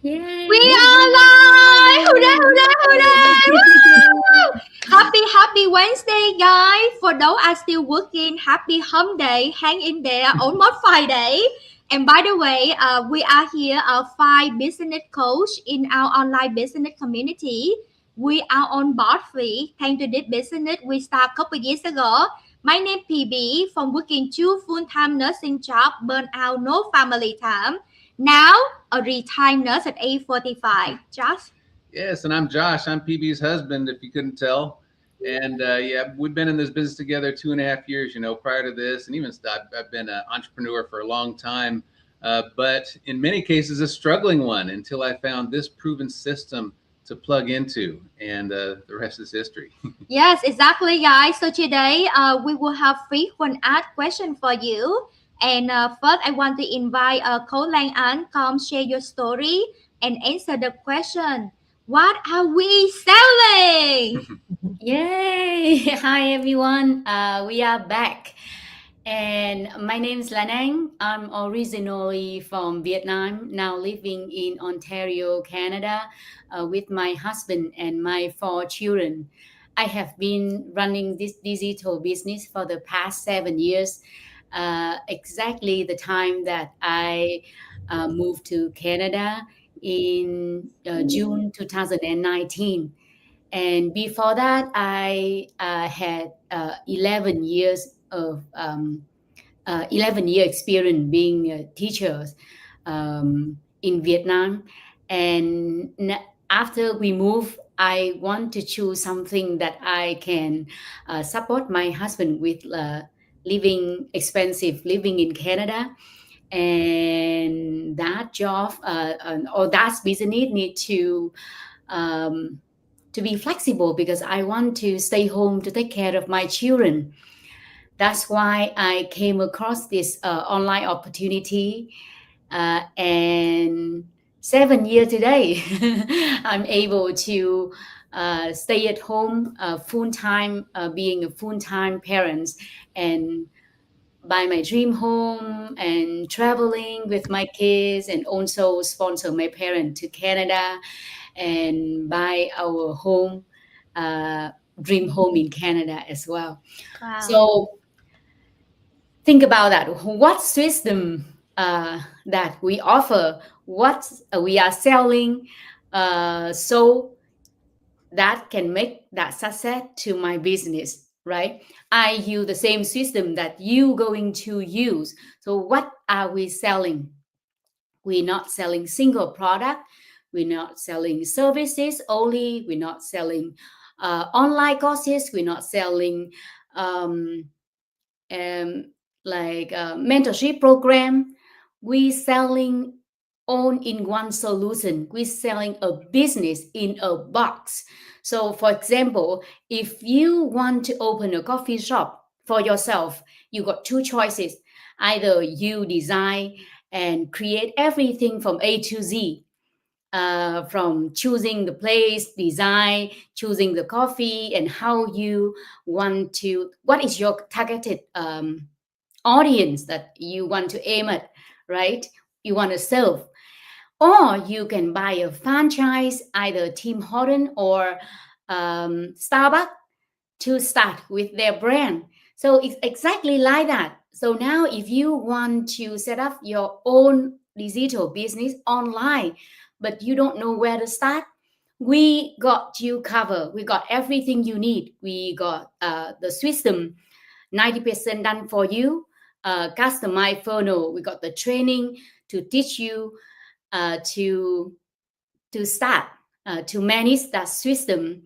Yay! We are live! Hooray, hooray, hooray! Woo! Happy Wednesday, guys! For those are still working, happy home day. Hang in there, almost Friday. And by the way, we are here, five business coach in our online business community. We are on board free. Thanks to this business we started a couple years ago. My name PB from working two full-time nursing job, burn out, no family time. Now a retired nurse at age 45. Josh? Yes, and I'm Josh. I'm PB's husband, if you couldn't tell. And yeah, we've been in this business together 2.5 years. Prior to this, and even I've been an entrepreneur for a long time, but in many cases, a struggling one until I found this proven system to plug into, and the rest is history. Yes, exactly, guys. So today we will have frequent ask question for you. And first, I want to invite Ko Lang An come share your story and answer the question. What are we selling? Yay! Hi everyone. We are back. And my name is Lanang. I'm originally from Vietnam, now living in Ontario, Canada, with my husband and my four children. I have been running this digital business for the past 7 years, exactly the time that I moved to Canada in June 2019. And before that, I had 11 years of 11-year experience being a teacher in Vietnam. And after we moved, I want to choose something that I can support my husband with living expensive living in Canada. And that job or that business need to be flexible because I want to stay home to take care of my children. That's why I came across this online opportunity, and 7 years today, I'm able to stay at home full time, being a full time parent, and buy my dream home and traveling with my kids, and also sponsor my parents to Canada and buy our home, uh, dream home in Canada as well. Wow. So think about that. What system that we offer, what we are selling, so that can make that success to my business, right? I use the same system that you going to use. So what are we selling? We're not selling single product. We're not selling services only. We're not selling online courses. We're not selling um, um, like a mentorship program. We selling all in one solution. We're selling a business in a box. So for example, if you want to open a coffee shop for yourself, you got two choices. Either you design and create everything from A to Z, from choosing the place, design, choosing the coffee, and how you want to, what is your targeted audience that you want to aim at, right? You want to serve. Or you can buy a franchise, either Tim Horton or Starbucks, to start with their brand. So it's exactly like that. So now, if you want to set up your own digital business online, but you don't know where to start, we got you covered. We got everything you need. We got the system 90% done for you, customized funnel. We got the training to teach you to start, to manage that system.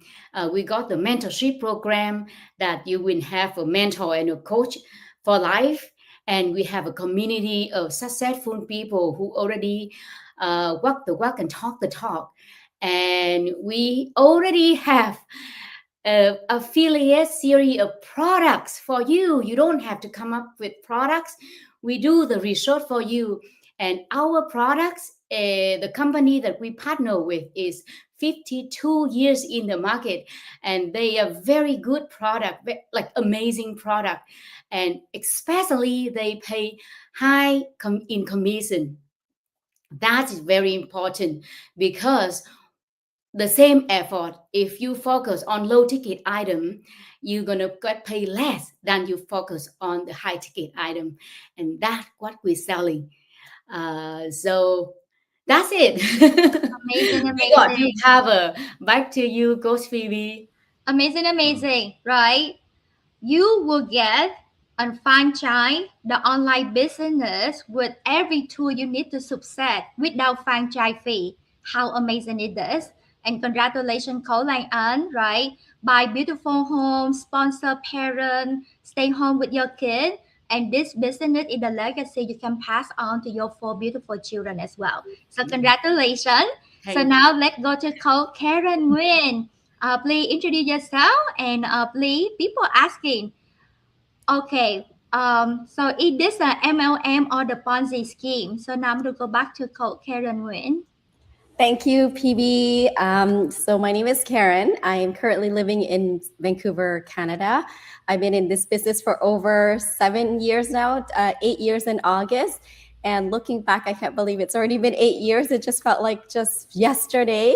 We got the mentorship program that you will have a mentor and a coach for life. And we have a community of successful people who already walk the walk and talk the talk. And we already have affiliate series of products for you. You don't have to come up with products. We do the research for you. And our products, the company that we partner with is 52 years in the market, and they are very good product, like amazing product, and especially they pay high in commission. That is very important because the same effort, if you focus on low ticket item, you're gonna get paid less than you focus on the high ticket item, and that's what we're selling. So that's it. Amazing, We got to amazing. cover. Back to you, Coach Phoebe. Amazing, amazing, right? You will get and franchise the online business with every tool you need to succeed without franchise fee. How amazing it is. And congratulations, Cole and Ann, right? Buy beautiful homes, sponsor parent, stay home with your kid. And this business is the legacy you can pass on to your four beautiful children as well. So congratulations. So Thank now let's go to Cole Karen Nguyen. Please introduce yourself and please people asking. Okay. So is this a MLM or the Ponzi scheme? So now I'm going to go back to Code Karen Nguyen. Thank you, PB. So my name is Karen. I am currently living in Vancouver, Canada. I've been in this business for over 7 years now, 8 years in August. And looking back, I can't believe it's already been 8 years. It just felt like just yesterday.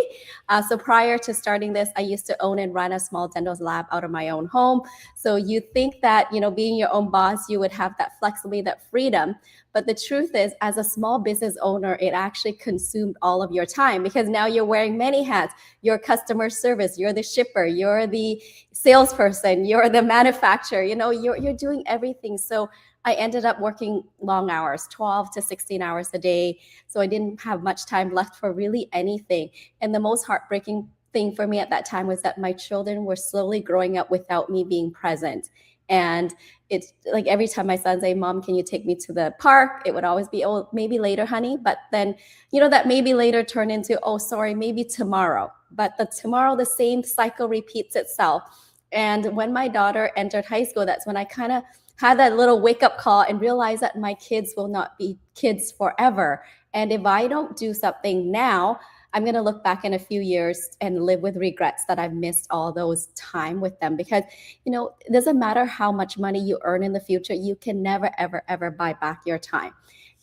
So prior to starting this, I used to own and run a small dental lab out of my own home. So you think that, being your own boss, you would have that flexibility, that freedom. But the truth is, as a small business owner, it actually consumed all of your time because now you're wearing many hats. You're customer service, you're the shipper, you're the salesperson, you're the manufacturer, you're doing everything. So I ended up working long hours, 12 to 16 hours a day. So I didn't have much time left for really anything. And the most heartbreaking thing for me at that time was that my children were slowly growing up without me being present. And it's like every time my son say, "Mom, can you take me to the park?" It would always be, "Oh, maybe later, honey." But then, that maybe later turned into, "Oh, sorry, maybe tomorrow." But the tomorrow, the same cycle repeats itself. And when my daughter entered high school, that's when I kind of had that little wake up call and realized that my kids will not be kids forever. And if I don't do something now, I'm going to look back in a few years and live with regrets that I've missed all those time with them because, it doesn't matter how much money you earn in the future, you can never, ever, ever buy back your time.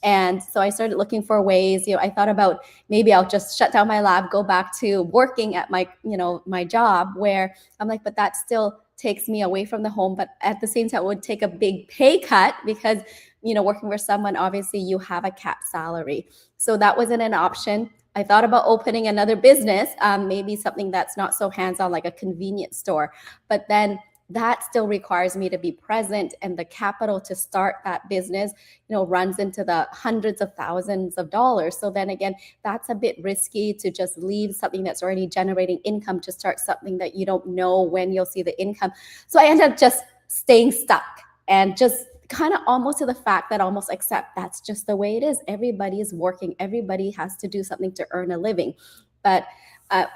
And so I started looking for ways, I thought about maybe I'll just shut down my lab, go back to working at my job where I'm like, but that still takes me away from the home. But at the same time, it would take a big pay cut because, working for someone, obviously you have a capped salary. So that wasn't an option. I thought about opening another business, maybe something that's not so hands-on like a convenience store. But then that still requires me to be present, and the capital to start that business runs into the hundreds of thousands of dollars. So then again, that's a bit risky to just leave something that's already generating income to start something that you don't know when you'll see the income. So I ended up just staying stuck and just kind of almost to the fact that almost accept that's just the way it is. Everybody is working, everybody has to do something to earn a living. But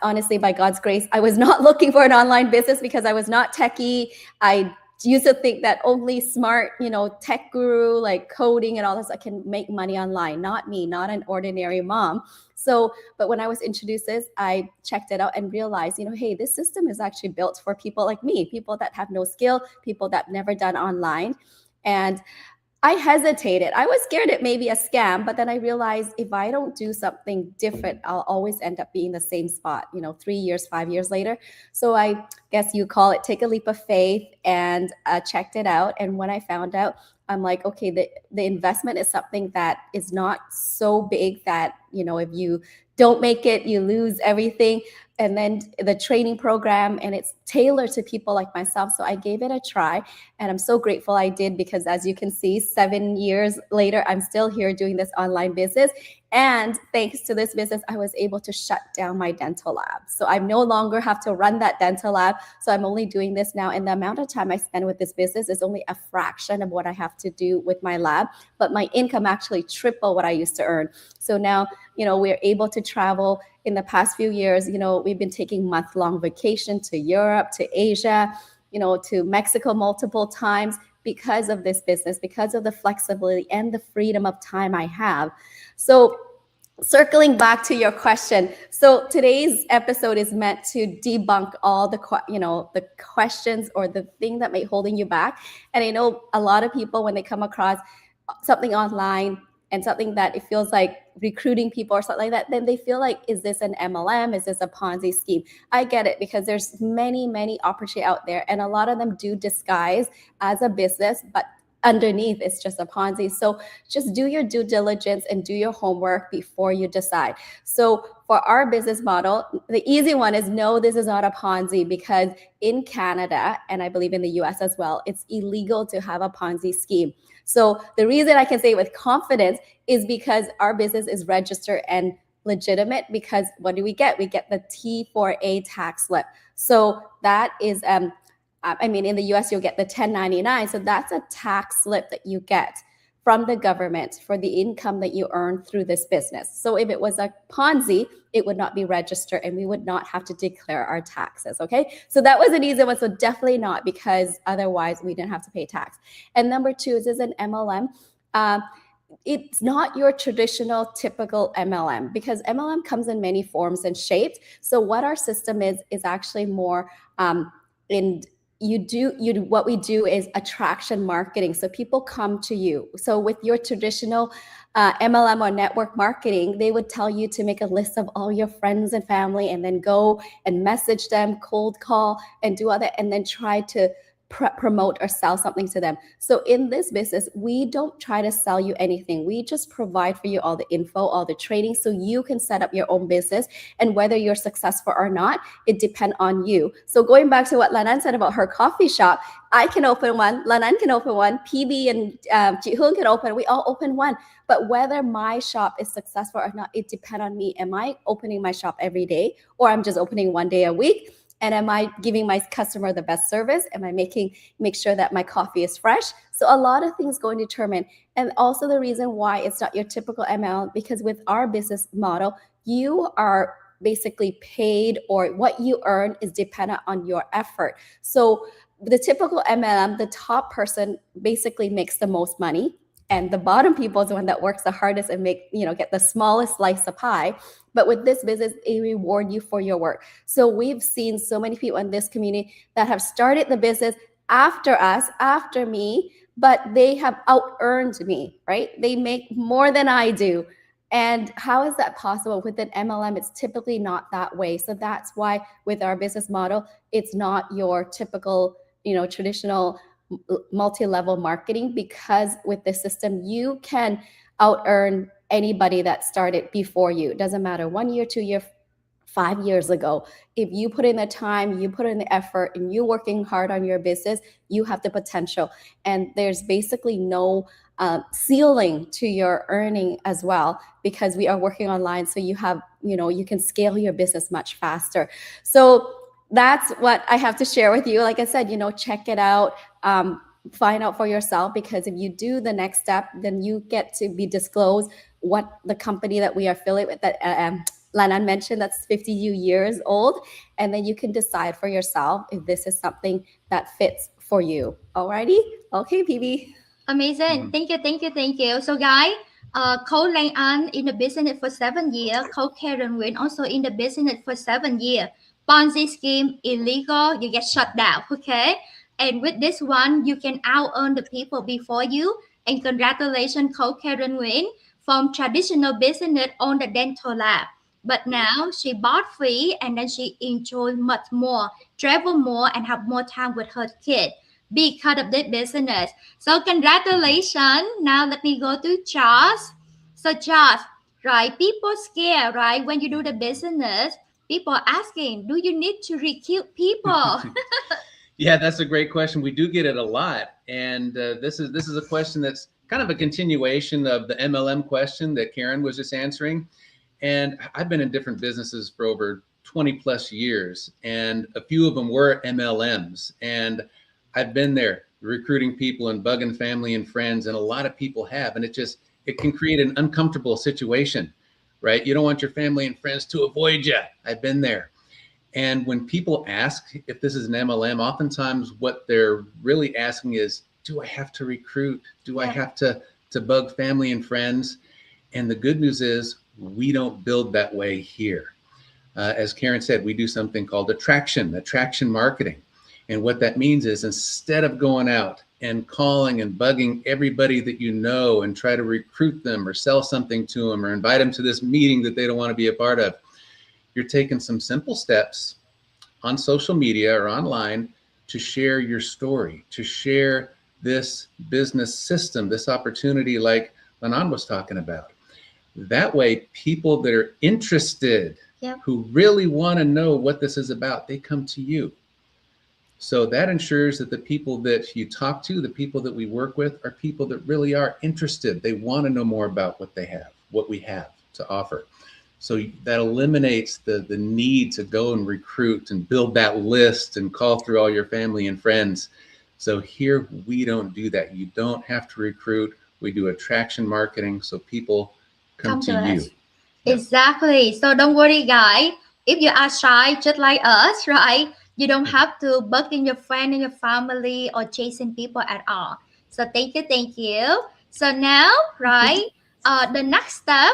honestly, by God's grace, I was not looking for an online business because I was not techie. I used to think that only smart, tech guru like coding and all this, I can make money online. Not me, not an ordinary mom. So, but when I was introduced this, I checked it out and realized, hey, this system is actually built for people like me, people that have no skill, people that never done online. And I hesitated. I was scared it may be a scam, but then I realized if I don't do something different, I'll always end up being in the same spot, 3 years, 5 years later. So I guess you call it take a leap of faith and checked it out. And when I found out, I'm like, okay, the investment is something that is not so big that, if you don't make it, you lose everything. And then the training program, and it's tailored to people like myself. So I gave it a try, and I'm so grateful I did because as you can see, 7 years later, I'm still here doing this online business. And thanks to this business, I was able to shut down my dental lab. So I no longer have to run that dental lab. So I'm only doing this now. And the amount of time I spend with this business is only a fraction of what I have to do with my lab. But my income actually triple what I used to earn. So now, we're able to travel. In the past few years, we've been taking month-long vacation to Europe, to Asia, to Mexico multiple times because of this business, because of the flexibility and the freedom of time I have. So circling back to your question, so today's episode is meant to debunk all the the questions or the thing that may holding you back. And I know a lot of people, when they come across something online, and something that it feels like recruiting people or something like that, then they feel like, is this an MLM? Is this a Ponzi scheme? I get it, because there's many opportunity out there, and a lot of them do disguise as a business, but underneath it's just a Ponzi. So just do your due diligence and do your homework before you decide. So for our business model, the easy one is no, this is not a Ponzi, because in Canada, and I believe in the US as well, it's illegal to have a Ponzi scheme. So the reason I can say with confidence is because our business is registered and legitimate, because what do we get? We get the T4A tax slip. So that is I mean, in the US, you'll get the 1099. So that's a tax slip that you get from the government for the income that you earn through this business. So if it was a Ponzi, it would not be registered and we would not have to declare our taxes. Okay. So that was an easy one. So definitely not, because otherwise we didn't have to pay tax. And number two is an MLM. It's not your traditional typical MLM, because MLM comes in many forms and shapes. So what our system is actually more in what we do is attraction marketing. So people come to you. So with your traditional MLM or network marketing, they would tell you to make a list of all your friends and family and then go and message them, cold call, and do other, and then try to promote or sell something to them. So in this business, we don't try to sell you anything. We just provide for you all the info, all the training, so you can set up your own business. And whether you're successful or not, it depends on you. So going back to what Lanan said about her coffee shop, I can open one, Lanan can open one, PB and Ji Hoon can open, we all open one. But whether my shop is successful or not, it depends on me. Am I opening my shop every day, or I'm just opening one day a week? And am I giving my customer the best service? Am I make sure that my coffee is fresh? So a lot of things go and determine. And also the reason why it's not your typical ML, because with our business model, you are basically paid, or what you earn is dependent on your effort. So the typical MLM, the top person basically makes the most money, and the bottom people is the one that works the hardest and get the smallest slice of pie. But with this business, they reward you for your work. So we've seen so many people in this community that have started the business after us, after me, but they have out-earned me, right? They make more than I do. And how is that possible? With an MLM, it's typically not that way. So that's why with our business model, it's not your typical, traditional multi-level marketing, because with the system, you can out-earn anybody that started before you. It doesn't matter, 1 year, 2 year, 5 years ago. If you put in the time, you put in the effort, and you're working hard on your business, you have the potential. And there's basically no ceiling to your earning as well, because we are working online. So you have, you can scale your business much faster. So that's what I have to share with you. Like I said, check it out. Find out for yourself, because if you do the next step, then you get to be disclosed what the company that we are affiliated with, that Lanan mentioned, that's 50 years old, and then you can decide for yourself if this is something that fits for you. Alrighty? Okay, PB. Amazing. Thank you. So guys, Coach Lang An in the business for 7 years. Coach Karen Nguyen also in the business for 7 years. Ponzi scheme illegal, you get shut down. Okay. And with this one, you can out earn the people before you. And congratulations, Coach Karen Nguyen, from traditional business on the dental lab. But now she bought free, and then she enjoy much more, travel more, and have more time with her kid because of this business. So congratulations. Now let me go to Josh. So Josh, right? People scared, right? When you do the business, people asking, do you need to recruit people? Yeah, that's a great question. We do get it a lot, and this is a question that's kind of a continuation of the MLM question that Karen was just answering. And I've been in different businesses for over 20 plus years, and a few of them were MLMs. And I've been there recruiting people and bugging family and friends, and a lot of people have, and it can create an uncomfortable situation, right? You don't want your family and friends to avoid you. I've been there. And when people ask if this is an MLM, oftentimes what they're really asking is, do I have to recruit? Do I have to bug family and friends? And the good news is we don't build that way here. As Karen said, we do something called attraction marketing. And what that means is, instead of going out and calling and bugging everybody that you know and try to recruit them or sell something to them or invite them to this meeting that they don't want to be a part of. You're taking some simple steps on social media or online to share your story, to share this business system, this opportunity like Lanan was talking about. That way, people that are interested, who really want to know what this is about, they come to you. So that ensures that the people that you talk to, the people that we work with, are people that really are interested. They want to know more about what they have, what we have to offer. So that eliminates the need to go and recruit and build that list and call through all your family and friends. So here we don't do that. You don't have to recruit. We do attraction marketing so people come to you. Exactly. So don't worry, guys. If you are shy, just like us, right? You don't have to bug in your friend and your family or chasing people at all. So thank you, thank you. So now, right? The next step,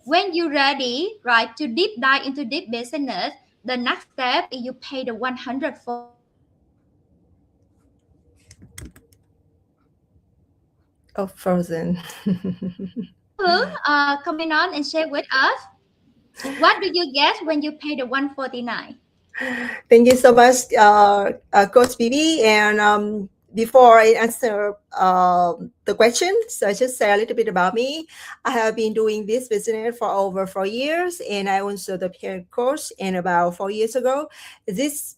when you're ready, right, to deep dive into this business, the next step is you pay the 149. Oh, frozen. Coming on and share with us. What do you get when you pay the 149? Thank you so much, Coach Bibi. And before I answer the question, so I just say a little bit about me. I have been doing this business for over 4 years, and I also the parent coach. And about 4 years ago, this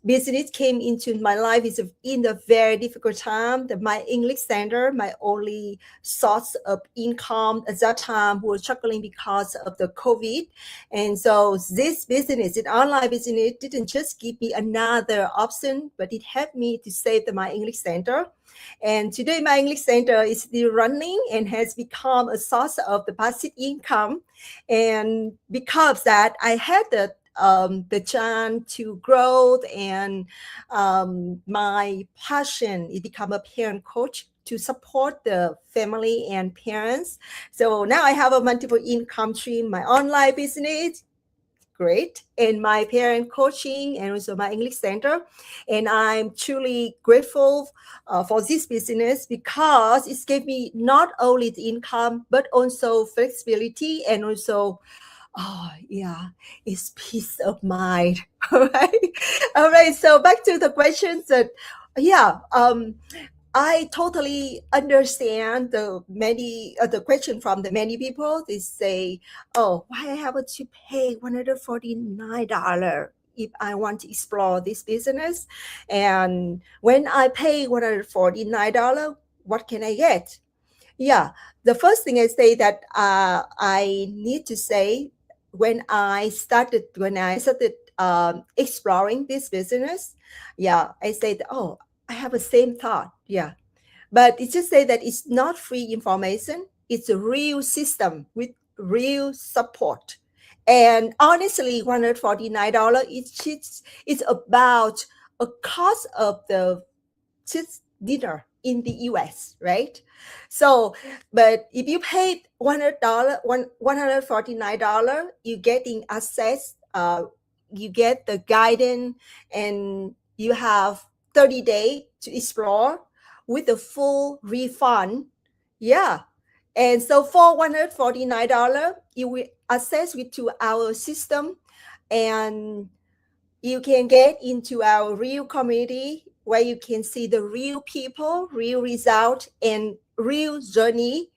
business came into my life is in a very difficult time. My English center, my only source of income at that time, was struggling because of the COVID. And so this business, an online business, didn't just give me another option, but it helped me to save my English center. And today my English center is still running and has become a source of the passive income. And because that, I had the chance to grow, and my passion is become a parent coach to support the family and parents. So now I have a multiple income stream, my online business, great, and my parent coaching, and also my English center. And I'm truly grateful for this business because it gave me not only the income, but also flexibility, and also it's peace of mind. All right. So back to the questions that, I totally understand the question from the many people. They say, "Oh, why I have to pay $149 if I want to explore this business? And when I pay $149, what can I get?" Yeah, the first thing I say that I need to say when I started exploring this business, I said, "Oh, I have the same thought." Yeah, but it's just say that it's not free information. It's a real system with real support. And honestly, $149 it's about a cost of the just dinner in the US, right? So, but if you paid $149, you're getting access, you get the guidance, and you have 30 days to explore with a full refund. Yeah. And so for $149, you will access with to our system, and you can get into our real community where you can see the real people, real result, and real journey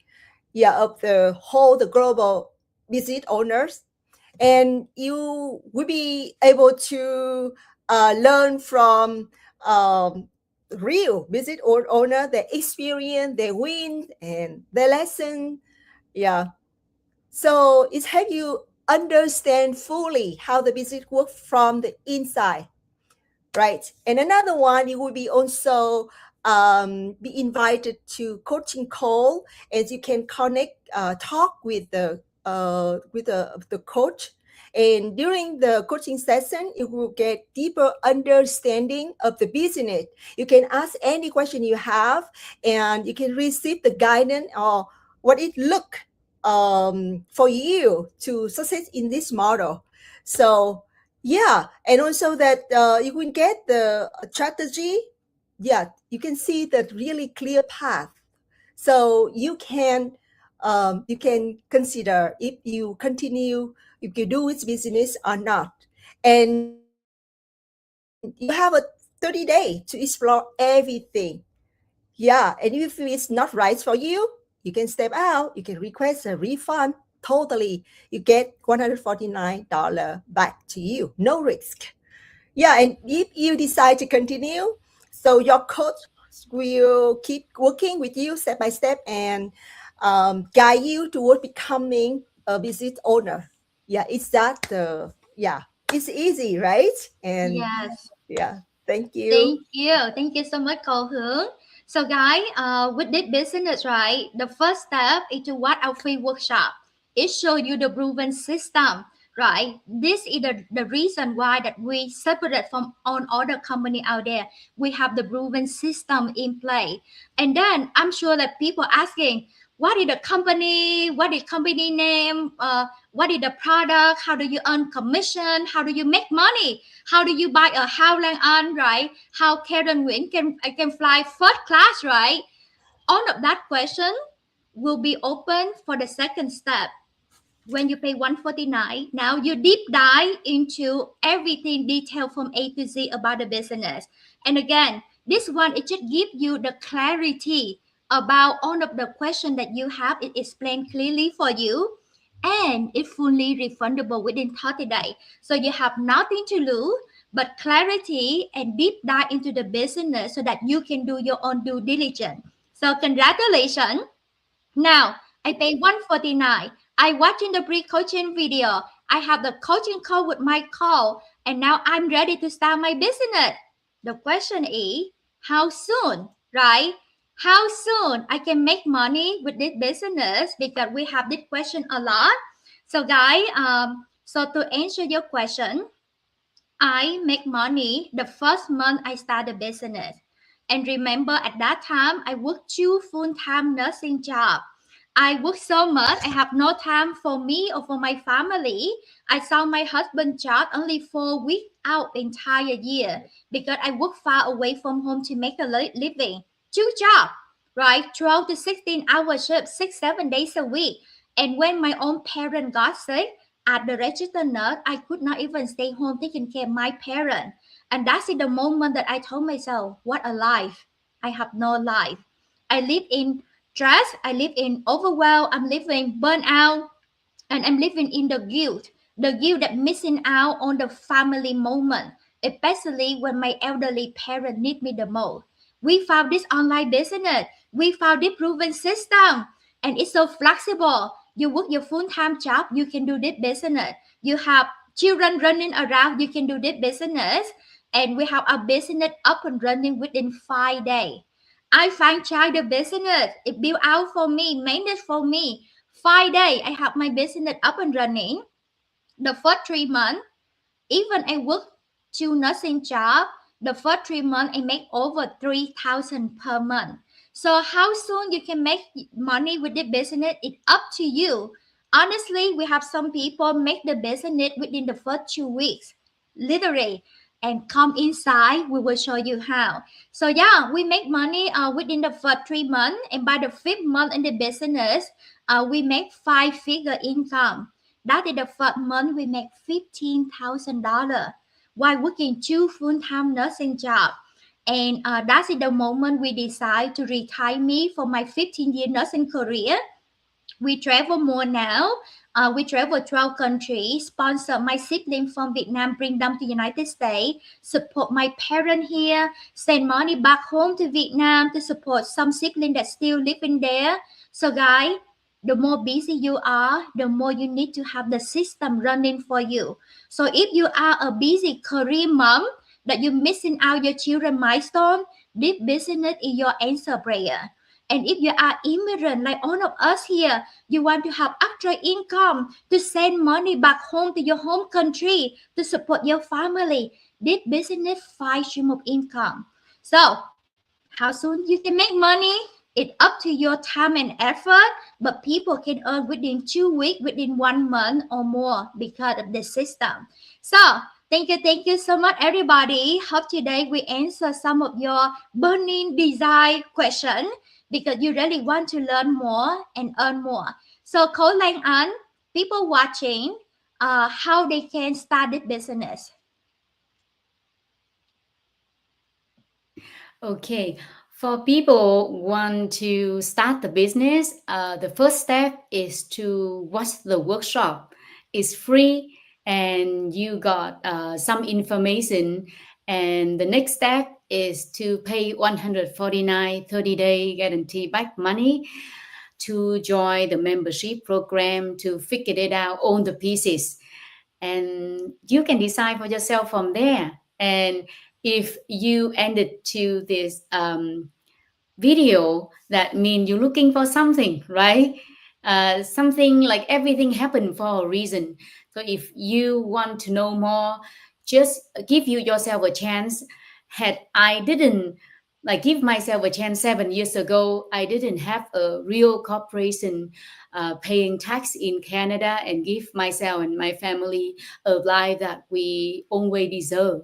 of the global visit owners. And you will be able to learn from real visit owner, their experience, their win, and their lesson. Yeah. So it's help you understand fully how the business works from the inside, right? And another one, you will be also be invited to coaching call, as you can connect, talk with the coach. And during the coaching session, you will get deeper understanding of the business. You can ask any question you have, and you can receive the guidance or what it look for you to success in this model. So yeah, and also that you will get the strategy yeah, you can see the really clear path. So you can consider if you continue, if you do its business or not. And you have a 30 day to explore everything. Yeah, and if it's not right for you, you can step out, you can request a refund totally. You get $149 back to you, no risk. Yeah, and if you decide to continue, so your coach will keep working with you step by step and guide you toward becoming a business owner. Yeah, it's that. Yeah, it's easy, right? And Yes. yeah, thank you. Thank you so much, Cole Hướng. So, guys, with this business, right, the first step is to watch our free workshop. It shows you the proven system, right? This is the reason why that we separate from all other company out there. We have the proven system in play. And then I'm sure that people asking, what is the company? What is company name? What is the product? How do you earn commission? How do you make money? How do you buy a house land on, right? How Karen Nguyen can fly first class, right? All of that question will be open for the second step. When you pay 149, now you deep dive into everything detail from A to Z about the business. And again, this one it just give you the clarity about all of the question that you have. It explained clearly for you, and it's fully refundable within 30 days. So you have nothing to lose but clarity and deep dive into the business so that you can do your own due diligence. So congratulations. Now, I pay 149. I watching the pre-coaching video. I have the coaching call with my call, and now I'm ready to start my business. The question is, how soon, right? How soon I can make money with this business? Because we have this question a lot. So, guys, so to answer your question, I make money the first month I start the business. And remember, at that time, I worked two full-time nursing jobs. I work so much, I have no time for me or for my family. I saw my husband job only 4 weeks out entire year because I work far away from home to make a living. Two jobs, right? 12 to 16 hour shifts, 6, 7 days a week. And when my own parent got sick, at the registered nurse, I could not even stay home taking care of my parents. And that's in the moment that I told myself, what a life. I have no life. I live in stress, I live in overwhelm, I'm living burnout, and I'm living in the guilt that missing out on the family moment, especially when my elderly parent need me the most. We found this online business. We found this proven system, and it's so flexible. You work your full-time job, you can do this business. You have children running around, you can do this business, and we have a business up and running within 5 days. I franchise the business. It built out for me, managed for me. 5 days, I have my business up and running. The first 3 months, even I work two nursing job, the first 3 months I make over 3,000 per month. So how soon you can make money with the business, it's up to you. Honestly, we have some people make the business within the first 2 weeks, literally. And come inside, we will show you how. So yeah, we make money within the first 3 months, and by the fifth month in the business, we make five-figure income. That is the first month we make $15,000 while working two full-time nursing jobs. And that is the moment we decide to retire me from my 15-year nursing career. We travel more now. We travel 12 countries, sponsor my siblings from Vietnam, bring them to United States, support my parents here, send money back home to Vietnam to support some siblings that still living there. So guys, the more busy you are, the more you need to have the system running for you. So if you are a busy career mom that you're missing out your children milestone, this business is your answer prayer. And if you are immigrant like all of us here, you want to have extra income to send money back home to your home country to support your family. This business five stream of income. So how soon you can make money? It's up to your time and effort, but people can earn within 2 weeks, within 1 month or more because of the system. So Thank you so much, everybody. Hope today we answer some of your burning desire question because you really want to learn more and earn more. So, Khối Lan An, people watching, how they can start this business. Okay, for people want to start the business, the first step is to watch the workshop. It's free, and you got some information. And the next step is to pay 149 30-day guarantee back money to join the membership program to figure it out all the pieces, and you can decide for yourself from there. And if you ended to this video, that means you're looking for something, right? Something like everything happened for a reason. So if you want to know more, just give you yourself a chance. Had I didn't like give myself a chance 7 years ago, I didn't have a real corporation paying tax in Canada and give myself and my family a life that we always deserve.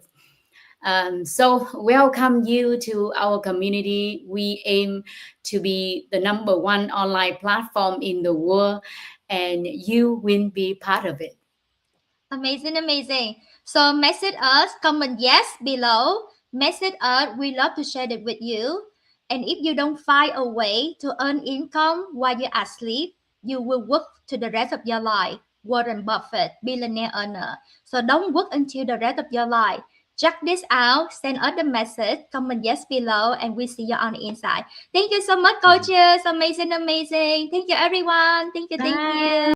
So welcome you to our community. We aim to be the number one online platform in the world, and you will be part of it. Amazing, amazing. So message us, comment yes below. Message us, we love to share it with you. And if you don't find a way to earn income while you're asleep, you will work to the rest of your life. Warren Buffett, billionaire earner. So don't work until the rest of your life. Check this out, send us the message, comment yes below, and we see you on the inside. Thank you so much, coaches. Amazing, amazing. Thank you, everyone. Thank you, thank you. Bye.